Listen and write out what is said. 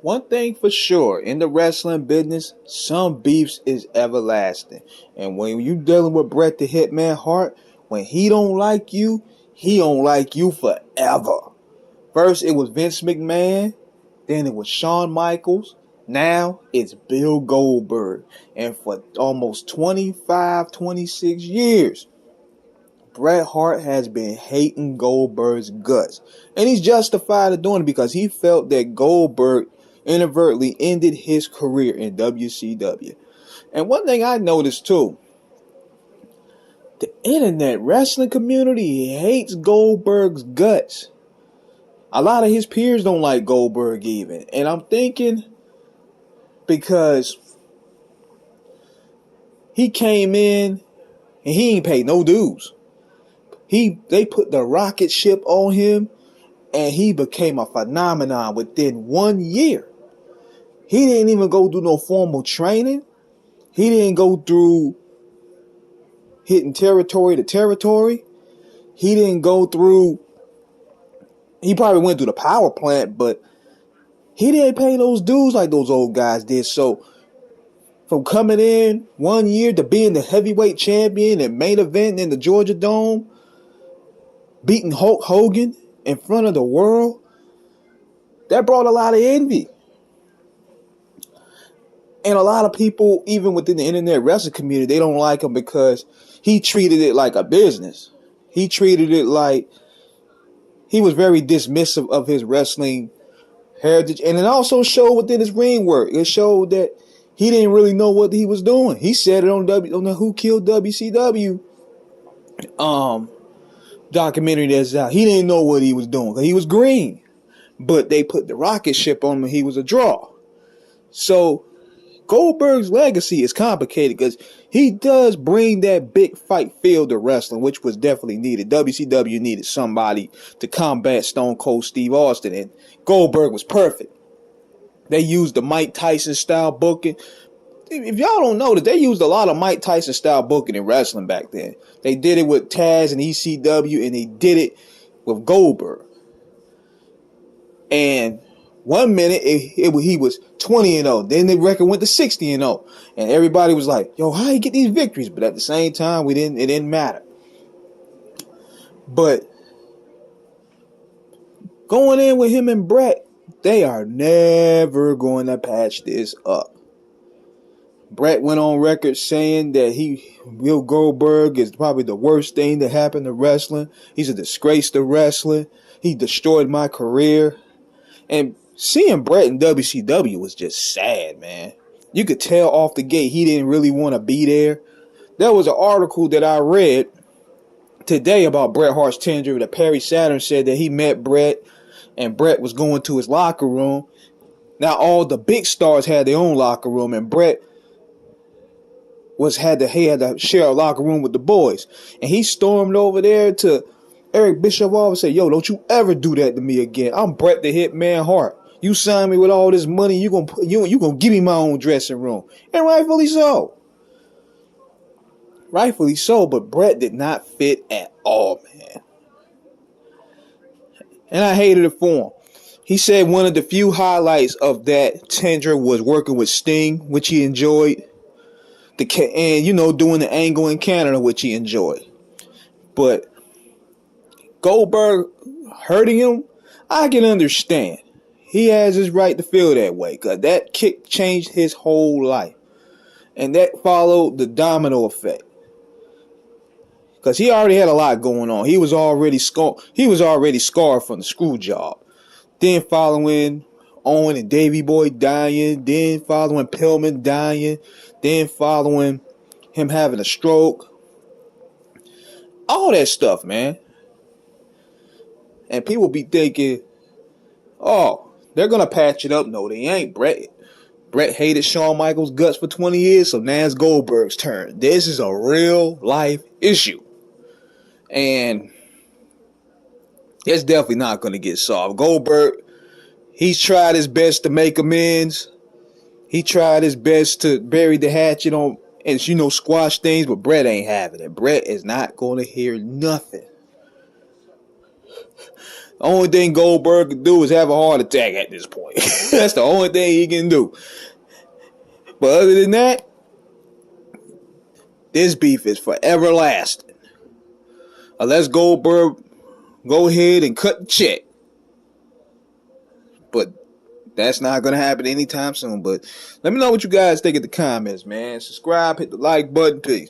One thing for sure, in the wrestling business, some beefs is everlasting. And when you dealing with Bret the Hitman Hart, when he don't like you forever. First it was Vince McMahon, then it was Shawn Michaels, now it's Bill Goldberg. And for almost 25, 26 years, Bret Hart has been hating Goldberg's guts. And he's justified in doing it because he felt that Goldberg inadvertently ended his career in WCW. And one thing I noticed too, the internet wrestling community hates Goldberg's guts. A lot of his peers don't like Goldberg even. And I'm thinking because he came in and he ain't paid no dues. They put the rocket ship on him and he became a phenomenon within 1 year. He didn't even go through no formal training. He didn't go through hitting territory to territory. He didn't go through, he probably went through the power plant, but he didn't pay those dues like those old guys did. So from coming in 1 year to being the heavyweight champion and main event in the Georgia Dome, beating Hulk Hogan in front of the world, that brought a lot of envy. And a lot of people, even within the internet wrestling community, they don't like him because he treated it like a business. He treated it like he was very dismissive of his wrestling heritage. And it also showed within his ring work. It showed that he didn't really know what he was doing. He said it on the Who Killed WCW documentary that's out. He didn't know what he was doing because he was green. But they put the rocket ship on him and he was a draw. So Goldberg's legacy is complicated because he does bring that big fight feel to wrestling, which was definitely needed. WCW needed somebody to combat Stone Cold Steve Austin, and Goldberg was perfect. They used the Mike Tyson style booking. If y'all don't know that, they used a lot of Mike Tyson style booking in wrestling back then. They did it with Taz and ECW, and they did it with Goldberg. And 1 minute he was 20-0. Then the record went to 60-0. And everybody was like, yo, how he get these victories? But at the same time, it didn't matter. But going in with him and Bret, they are never going to patch this up. Bret went on record saying that Bill Goldberg is probably the worst thing that happened to wrestling. He's a disgrace to wrestling. He destroyed my career. And seeing Bret in WCW was just sad, man. You could tell off the gate he didn't really want to be there. There was an article that I read today about Bret Hart's tenure that Perry Saturn said that he met Bret and Bret was going to his locker room. Now all the big stars had their own locker room and Bret had to share a locker room with the boys. And he stormed over there to Eric Bischoff and said, yo, don't you ever do that to me again. I'm Bret the Hitman Hart. You signed me with all this money, you gonna give me my own dressing room. And rightfully so. Rightfully so, but Bret did not fit at all, man. And I hated it for him. He said one of the few highlights of that tenure was working with Sting, which he enjoyed. And, doing the angle in Canada, which he enjoyed. But Goldberg hurting him, I can understand. He has his right to feel that way because that kick changed his whole life. And that followed the domino effect. Because he already had a lot going on. He was already scarred from the screw job. Then following Owen and Davey Boy dying. Then following Pillman dying. Then following him having a stroke. All that stuff, man. And people be thinking, oh, they're going to patch it up. No, they ain't. Bret hated Shawn Michaels' guts for 20 years, so now it's Goldberg's turn. This is a real life issue. And it's definitely not going to get solved. Goldberg, he's tried his best to make amends. He tried his best to bury the hatchet on and, squash things, but Bret ain't having it. Bret is not going to hear nothing. The only thing Goldberg can do is have a heart attack at this point. That's the only thing he can do. But other than that, this beef is forever lasting. Unless Goldberg go ahead and cut the check. But that's not going to happen anytime soon. But let me know what you guys think in the comments, man. Subscribe, hit the like button, peace.